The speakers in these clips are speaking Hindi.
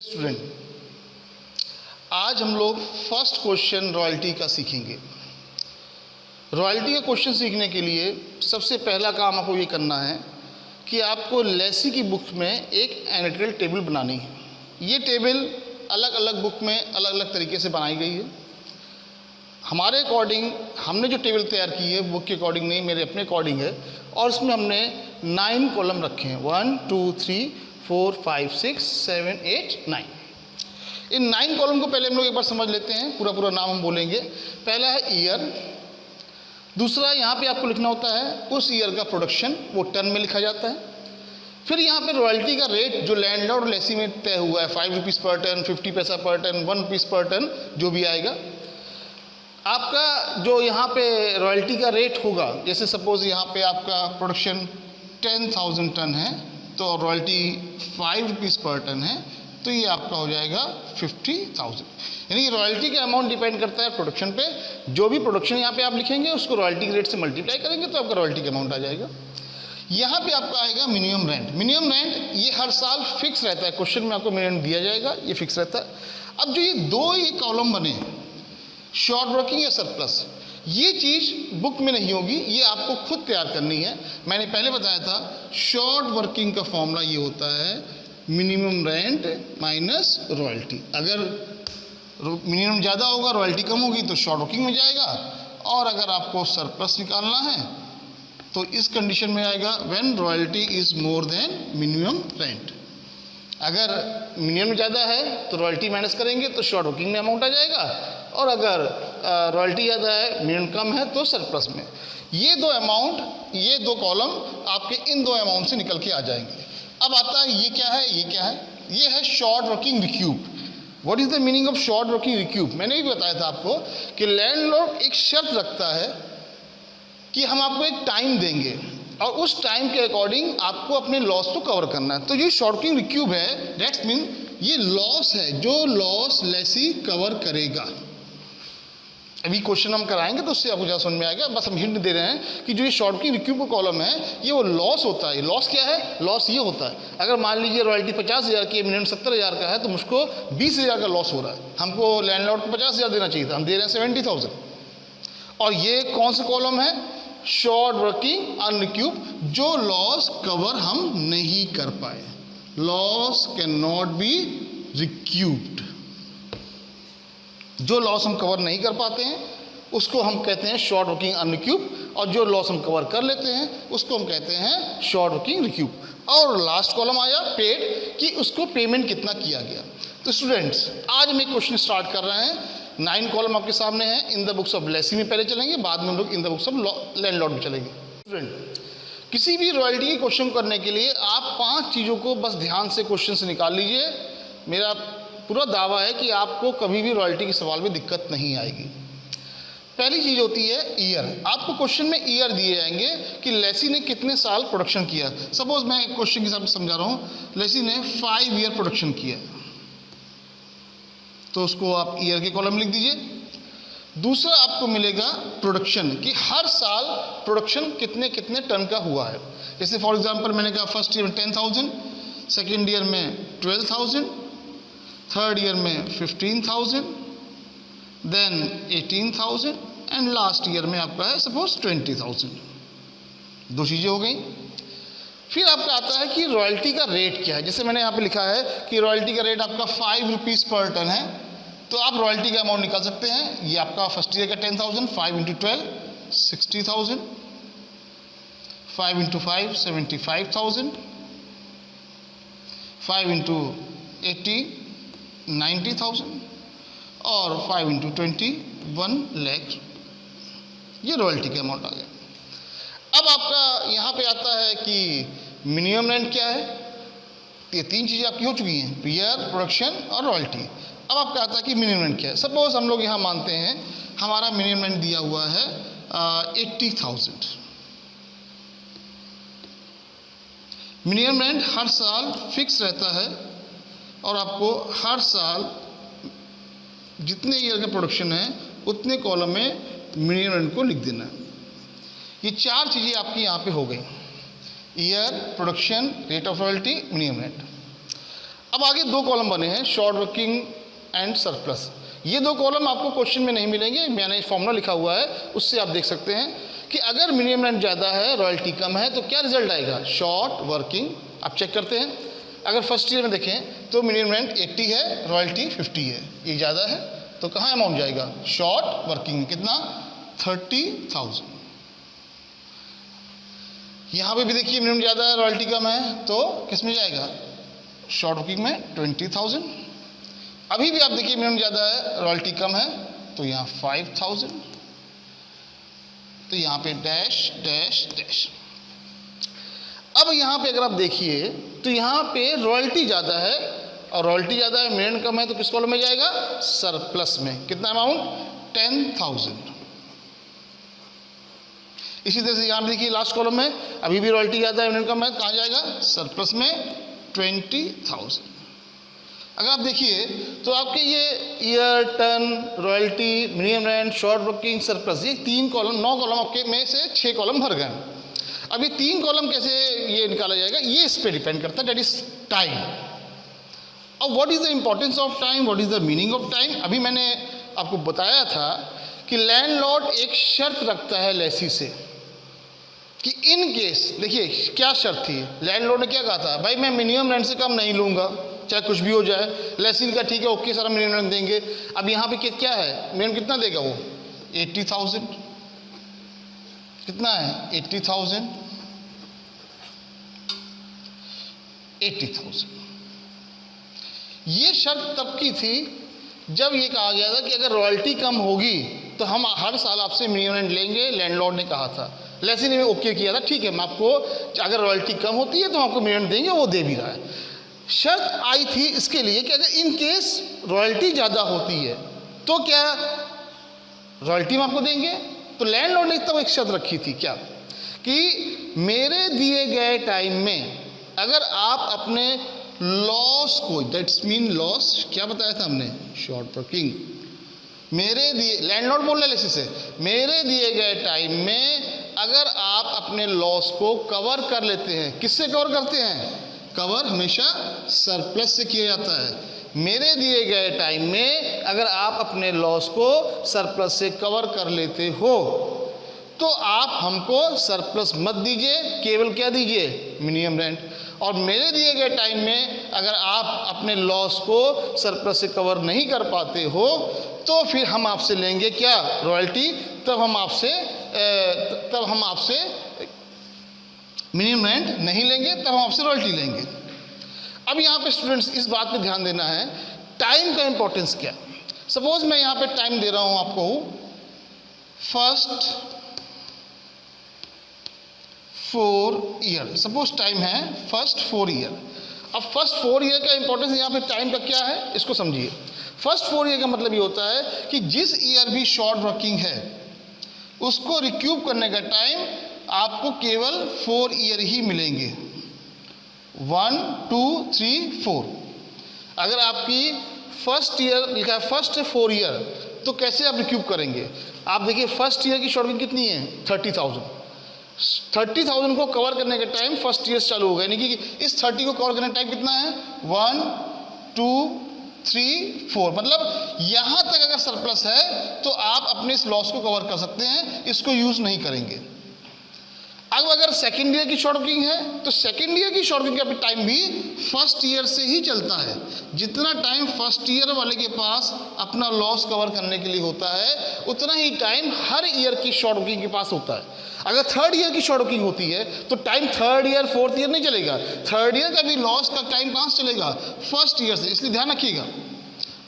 स्टूडेंट, आज हम लोग फर्स्ट क्वेश्चन रॉयल्टी का सीखेंगे। रॉयल्टी का क्वेश्चन सीखने के लिए सबसे पहला काम आपको ये करना है कि आपको लेसी की बुक में एक एनालिटिकल टेबल बनानी है। ये टेबल अलग अलग बुक में अलग अलग तरीके से बनाई गई है। हमारे अकॉर्डिंग हमने जो टेबल तैयार की है बुक के अकॉर्डिंग नहीं, मेरे अपने अकॉर्डिंग है, और उसमें हमने 9 कॉलम रखे हैं। 1 2 3 4 5 6 7 8 9। इन 9 कॉलम को पहले हम लोग एक बार समझ लेते हैं। पूरा पूरा नाम हम बोलेंगे। पहला है ईयर। दूसरा यहाँ पे आपको लिखना होता है उस ईयर का प्रोडक्शन, वो टन में लिखा जाता है। फिर यहाँ पे रॉयल्टी का रेट जो लैंडलॉर्ड और लेसी में तय हुआ है, 5 रुपीज़ पर टन, 50 पैसा पर टन, 1 रुपीज़ पर टन, जो भी आएगा। आपका जो यहाँ पे रॉयल्टी का रेट होगा, जैसे सपोज यहाँ पे आपका प्रोडक्शन 10,000 टन है तो रॉयल्टी 5 रुपीज़ पर टन है, तो ये आपका हो जाएगा 50,000। यानी रॉयल्टी का अमाउंट डिपेंड करता है प्रोडक्शन पे। जो भी प्रोडक्शन यहाँ पे आप लिखेंगे उसको रॉयल्टी के रेट से मल्टीप्लाई करेंगे तो आपका रॉयल्टी का अमाउंट आ जाएगा। यहाँ पे आपका आएगा मिनिमम रेंट। मिनिमम रेंट ये हर साल फिक्स रहता है। क्वेश्चन में आपको मिनिमम दिया जाएगा, ये फिक्स रहता है। अब जो ये कॉलम बने, शॉर्ट वर्किंग या सरप्लस, ये चीज़ बुक में नहीं होगी, ये आपको खुद तैयार करनी है। मैंने पहले बताया था शॉर्ट वर्किंग का फॉर्मूला ये होता है मिनिमम रेंट माइनस रॉयल्टी। अगर मिनिमम ज़्यादा होगा, रॉयल्टी कम होगी तो शॉर्ट वर्किंग में जाएगा, और अगर आपको सरप्लस निकालना है तो इस कंडीशन में आएगा when royalty is more than minimum rent. अगर मिनिमम ज़्यादा है तो रॉयल्टी माइनस करेंगे तो शॉर्ट वर्किंग में अमाउंट आ जाएगा, और अगर रॉयल्टी ज़्यादा है, मिनिमम कम है, तो सरप्लस में। ये दो अमाउंट, ये दो कॉलम आपके इन दो अमाउंट से निकल के आ जाएंगे। अब आता है ये क्या है, ये क्या है? ये है short working रिक्यूब। What is the meaning of short working रिक्यूब? मैंने भी बताया था आपको कि लैंडलॉर्ड एक शर्त रखता है कि हम आपको एक टाइम देंगे और उस टाइम के अकॉर्डिंग आपको अपने लॉस को कवर करना है। तो ये शॉर्ट वर्किंग रिक्यूब है, दैट्स मीन ये लॉस है जो लॉस लेसी कवर करेगा। अभी क्वेश्चन हम कराएंगे तो उससे आपको ज़्यादा समझ में आएगा। बस हम हिंट दे रहे हैं कि जो ये शॉर्ट वर्किंग रिक्यूब का कॉलम है ये वो लॉस होता है। लॉस क्या है? लॉस ये होता है, अगर मान लीजिए रॉयल्टी 50,000 की, मिनिमम 70,000 का है, तो मुझको 20,000 का लॉस हो रहा है। हमको लैंडलॉर्ड को 50,000 देना चाहिए था, हम दे रहे हैं 70,000। और ये कौन सा कॉलम है? शॉर्ट वर्किंग अनरिक्यूब, जो लॉस कवर हम नहीं कर पाए। Loss can not be रिक्यूब्ड। जो लॉस हम कवर नहीं कर पाते हैं उसको हम कहते हैं शॉर्ट वर्किंग अनरिक्यूब, और जो लॉस हम कवर कर लेते हैं उसको हम कहते हैं शॉर्ट वर्किंग रिक्यूब। और लास्ट कॉलम आया पेड, कि उसको पेमेंट कितना किया गया। तो स्टूडेंट्स, आज हम एक क्वेश्चन स्टार्ट कर रहे हैं। 9 कॉलम आपके सामने हैं। In the books of Lesi में पहले चलेंगे, बाद में हम लोग in the books of landlord में चलेंगे। स्टूडेंट, किसी भी रॉयल्टी के क्वेश्चन करने के लिए आप 5 चीज़ों को बस ध्यान से क्वेश्चन से निकाल लीजिए। मेरा पूरा दावा है कि आपको कभी भी रॉयल्टी के सवाल में दिक्कत नहीं आएगी। पहली चीज़ होती है ईयर। आपको क्वेश्चन में ईयर दिए जाएंगे कि लेसी ने कितने साल प्रोडक्शन किया। सपोज मैं क्वेश्चन के हिसाब से समझा रहा हूँ, लेसी ने 5 ईयर प्रोडक्शन किया, तो उसको आप ईयर के कॉलम में लिख दीजिए। दूसरा आपको मिलेगा प्रोडक्शन, कि हर साल प्रोडक्शन कितने कितने टन का हुआ है। जैसे फॉर एग्जांपल मैंने कहा फर्स्ट ईयर में 10,000, सेकेंड ईयर में 12,000, थर्ड ईयर में 15,000, देन 18,000, एंड लास्ट ईयर में आपका है सपोज 20,000। 2 चीज़ें हो गई। फिर आपका आता है कि रॉयल्टी का रेट क्या है। जैसे मैंने यहाँ पे लिखा है कि रॉयल्टी का रेट आपका 5 रुपीज़ पर टन है, तो आप रॉयल्टी का अमाउंट निकाल सकते हैं। ये आपका फर्स्ट ईयर का 10,000, 5 × 12 60,000, 5 × 5 75,000, 5 × 80 90,000, और 5 × 20 1 लाख। ये रॉयल्टी का अमाउंट आ गया। अब आपका यहाँ पे आता है कि मिनिमम रेंट क्या है। ये 3 चीज़ें आपकी हो चुकी हैं, ईयर, प्रोडक्शन और रॉयल्टी। अब आपका आता है कि मिनिमम रेंट क्या है। सपोज हम लोग यहाँ मानते हैं हमारा मिनिमम रेंट दिया हुआ है 80,000। मिनिमम रेंट हर साल फिक्स रहता है, और आपको हर साल जितने ईयर का प्रोडक्शन है उतने कॉलम में मिनिमम रेंट को लिख देना है। ये 4 चीज़ें आपकी यहाँ पे हो गई, year, production, rate of royalty, minimum rent. अब आगे दो कॉलम बने हैं, शॉर्ट वर्किंग एंड सरप्लस। ये दो कॉलम आपको क्वेश्चन में नहीं मिलेंगे, मैंने फॉर्मूला लिखा हुआ है, उससे आप देख सकते हैं कि अगर मिनिमम रेंट ज़्यादा है, रॉयल्टी कम है, तो क्या रिजल्ट आएगा, शॉर्ट वर्किंग। आप चेक करते हैं, अगर फर्स्ट ईयर में देखें तो मिनिमम रेंट 80 है, रॉयल्टी 50 है, ये ज़्यादा है, तो कहाँ अमाउंट जाएगा, शॉर्ट वर्किंग में। कितना, 30,000। यहाँ पे भी देखिए मिनिमम ज़्यादा है, रॉयल्टी कम है, तो किस में जाएगा, शॉर्ट वर्किंग में 20,000। अभी भी आप देखिए मिनिमम ज़्यादा है, रॉयल्टी कम है, तो यहाँ 5,000, तो यहाँ पे डैश डैश डैश। अब यहाँ पे अगर आप देखिए तो यहाँ पे रॉयल्टी ज़्यादा है और रॉयल्टी ज़्यादा है, मिनिमम कम है, तो किस कॉलम में जाएगा, सरप्लस में। कितना अमाउंट, 10,000। इसी तरह से यहाँ पे देखिए लास्ट कॉलम में अभी भी रॉयल्टी ज़्यादा है, मिनिमम कम है, कहाँ जाएगा, सरप्लस में 20,000। अगर आप देखिए तो आपके ये year, turn, royalty, minimum rent, short working, surplus, ये 3 कॉलम, 9 कॉलम आपके में से 6 कॉलम भर गए। अब ये 3 कॉलम कैसे ये निकाला जाएगा, ये इस पे डिपेंड करता है, दैट इज टाइम। अब what is the importance of time, what is the meaning of time. अभी मैंने आपको बताया था कि लैंडलॉर्ड एक शर्त रखता है लेसी से कि इन केस, देखिए क्या शर्त थी, लैंडलॉर्ड ने क्या कहा था, भाई मैं मिनिमम रेंट से कम नहीं लूँगा, चाहे कुछ भी हो जाए। लेसी का ठीक है, ओके सर, हम मिनिमम रेंट देंगे। अब यहाँ पे क्या है, मिनिमम कितना देगा वो, 80,000। कितना है, 80,000, 80,000। ये शर्त तब की थी जब ये कहा गया था कि अगर रॉयल्टी कम होगी तो हम हर साल आपसे मिनिमम रेंट लेंगे, लैंडलॉर्ड ने कहा था। लेसी ने ओके किया था, ठीक है मैं आपको, अगर रॉयल्टी कम होती है तो हम आपको मिनिमम रेंट देंगे, वो दे भी रहा है। शर्त आई थी इसके लिए कि अगर इन केस रॉयल्टी ज़्यादा होती है तो क्या रॉयल्टी हम आपको देंगे। तो लैंडलॉर्ड ने तब एक शर्त रखी थी, क्या, कि मेरे दिए गए टाइम में अगर आप अपने लॉस को, दैट्स मीन लॉस, क्या बताया था हमने, शॉर्ट वर्किंग, मेरे दिए, लैंडलॉर्ड बोल रहे लेसी से, मेरे दिए गए टाइम में अगर आप अपने लॉस को कवर कर लेते हैं, किससे कवर करते हैं, कवर हमेशा सरप्लस से किया जाता है। मेरे दिए गए टाइम में अगर आप अपने लॉस को सरप्लस से कवर कर लेते हो तो आप हमको सरप्लस मत दीजिए, केवल क्या दीजिए, मिनिमम रेंट। और मेरे दिए गए टाइम में अगर आप अपने लॉस को सरप्लस से कवर नहीं कर पाते हो तो फिर हम आपसे लेंगे क्या, रॉयल्टी। तब हम आपसे मिनिमम रेंट नहीं लेंगे, तब हम आपसे रॉयल्टी लेंगे। अब यहाँ पे स्टूडेंट्स इस बात पे ध्यान देना है, टाइम का इंपॉर्टेंस क्या। सपोज मैं यहाँ पे टाइम दे रहा हूँ आपको, फर्स्ट 4 ईयर, सपोज टाइम है फर्स्ट 4 ईयर। अब फर्स्ट 4 ईयर का इंपॉर्टेंस यहाँ पे टाइम का क्या है, इसको समझिए। फर्स्ट 4 ईयर का मतलब ये होता है कि जिस ईयर भी शॉर्ट वर्किंग है उसको रिक्यूब करने का टाइम आपको केवल 4 ईयर ही मिलेंगे, 1 2 3 4। अगर आपकी फर्स्ट ईयर लिखा है फर्स्ट 4 ईयर, तो कैसे आप रिक्यूब करेंगे। आप देखिए फर्स्ट ईयर की शॉर्ट वर्किंग कितनी है, 30,000 को कवर करने का टाइम फर्स्ट ईयर चालू होगा, यानी कि इस 30 को कवर करने का टाइम कितना है, 1 2 3 4। मतलब यहाँ तक अगर सरप्लस है तो आप अपने इस लॉस को कवर कर सकते हैं, इसको यूज़ नहीं करेंगे। अब अगर सेकेंड ईयर की शॉर्ट वर्किंग है तो सेकेंड ईयर की शॉर्ट वर्किंग का टाइम भी फर्स्ट ईयर से ही चलता है। जितना टाइम फर्स्ट ईयर वाले के पास अपना लॉस कवर करने के लिए होता है उतना ही टाइम हर ईयर की शॉर्ट वर्किंग के पास होता है। अगर थर्ड ईयर की शॉर्ट वर्किंग होती है तो time third year fourth year नहीं चलेगा, थर्ड ईयर का भी लॉस का टाइम कहाँ से चलेगा, फर्स्ट ईयर से। इसलिए ध्यान रखिएगा,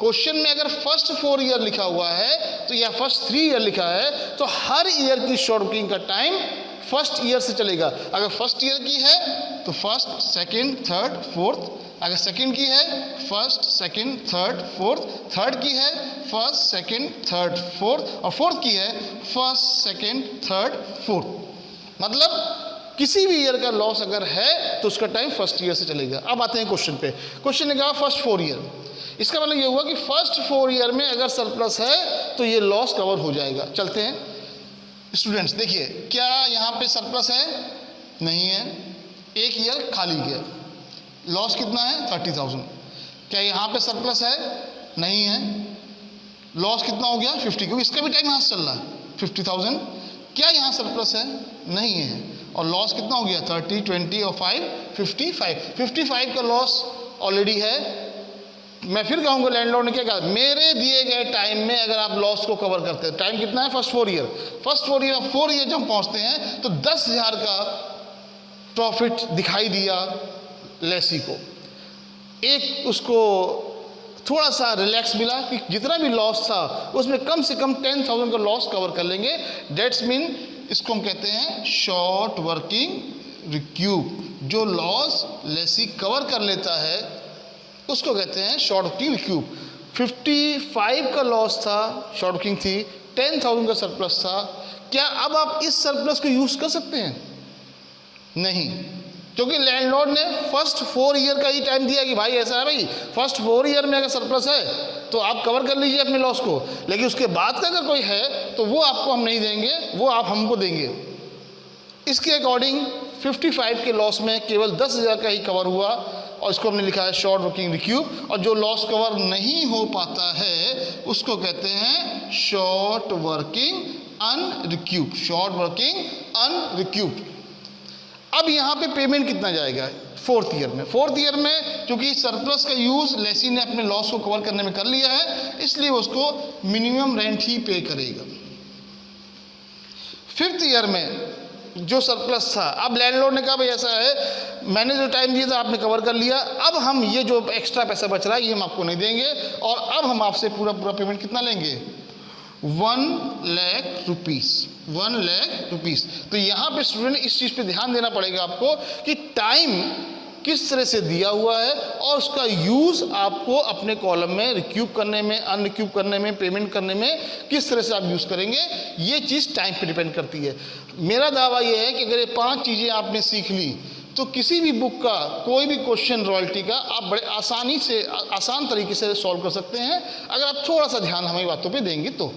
क्वेश्चन में अगर फर्स्ट 4 ईयर लिखा हुआ है तो या फर्स्ट 3 ईयर लिखा है तो हर ईयर की शॉर्ट वर्किंग का टाइम फर्स्ट ईयर से चलेगा। अगर फर्स्ट ईयर की है तो फर्स्ट सेकंड थर्ड फोर्थ, अगर सेकंड की है first second third fourth, third की है फर्स्ट सेकंड थर्ड फोर्थ, और फोर्थ की है फर्स्ट सेकंड थर्ड फोर्थ। मतलब किसी भी ईयर का लॉस अगर है तो उसका टाइम फर्स्ट ईयर से चलेगा। अब आते हैं क्वेश्चन पे। क्वेश्चन ने कहा फर्स्ट 4 ईयर, इसका मतलब ये हुआ कि फर्स्ट 4 ईयर में अगर सरप्लस है तो ये लॉस कवर हो जाएगा। चलते हैं स्टूडेंट्स, देखिए क्या यहाँ पे सरप्लस है, नहीं है, एक ईयर खाली गया, लॉस कितना है 30,000। क्या यहाँ पे सरप्लस है? नहीं है। लॉस कितना हो गया? 50, क्योंकि इसका भी टाइम यहाँ से चल रहा है 50,000। क्या यहाँ सरप्लस है? नहीं है। और लॉस कितना हो गया? 30, 20 और 5, 55 का लॉस ऑलरेडी है। मैं फिर कहूँगा लैंडलॉर्ड ने क्या कहा, मेरे दिए गए टाइम में अगर आप लॉस को कवर करते हैं, टाइम कितना है? First 4 year, first 4 year, 4 year जब हम पहुँचते हैं तो 10,000 का प्रॉफिट दिखाई दिया लेसी को। एक उसको थोड़ा सा रिलैक्स मिला कि जितना भी लॉस था उसमें कम से कम 10,000 का लॉस कवर कर लेंगे। डेट्स मीन इसको हम कहते हैं शॉर्ट वर्किंग रिक्यूब। जो लॉस लेसी कवर कर लेता है उसको कहते हैं शॉर्ट वर्किंग रिक्यूब। 55 का लॉस था, शॉर्ट वर्किंग थी, 10,000 का सरप्लस था। क्या अब आप इस सरप्लस को यूज़ कर सकते हैं? नहीं, क्योंकि लैंडलॉर्ड ने फर्स्ट 4 ईयर का ही टाइम दिया कि भाई ऐसा है भाई, फर्स्ट 4 ईयर में अगर सरप्लस है तो आप कवर कर लीजिए अपने लॉस को, लेकिन उसके बाद का अगर कोई है तो वो आपको हम नहीं देंगे, वो आप हमको देंगे। इसके अकॉर्डिंग 55 के लॉस में केवल 10,000 का ही कवर हुआ और इसको हमने लिखा है शॉर्ट वर्किंग रिक्यूब। और जो लॉस कवर नहीं हो पाता है उसको कहते हैं शॉर्ट वर्किंग अनरिक्यूब, शॉर्ट वर्किंग अनरिक्यूब। अब यहाँ पे पेमेंट कितना जाएगा? 4th ईयर में। 4th ईयर में क्योंकि सरप्लस का यूज़ लेसी ने अपने लॉस को कवर करने में कर लिया है, इसलिए उसको मिनिमम रेंट ही पे करेगा। 5th ईयर में जो सरप्लस था, अब लैंडलॉर्ड ने कहा भाई ऐसा है, मैंने जो टाइम दिया था आपने कवर कर लिया, अब हम ये जो एक्स्ट्रा पैसा बच रहा है ये हम आपको नहीं देंगे और अब हम आपसे पूरा पेमेंट कितना लेंगे? 1 लाख रुपीस, 1 लाख रुपीस। तो यहाँ पे स्टूडेंट इस चीज़ पे ध्यान देना पड़ेगा आपको कि टाइम किस तरह से दिया हुआ है और उसका यूज़ आपको अपने कॉलम में रिक्यूब करने में, अनरिक्यूब करने में, पेमेंट करने में किस तरह से आप यूज़ करेंगे, ये चीज़ टाइम पे डिपेंड करती है। मेरा दावा ये है कि अगर ये 5 चीज़ें आपने सीख ली तो किसी भी बुक का कोई भी क्वेश्चन रॉयल्टी का आप बड़े आसान तरीके से सॉल्व कर सकते हैं, अगर आप थोड़ा सा ध्यान हमारी बातों पे देंगे तो।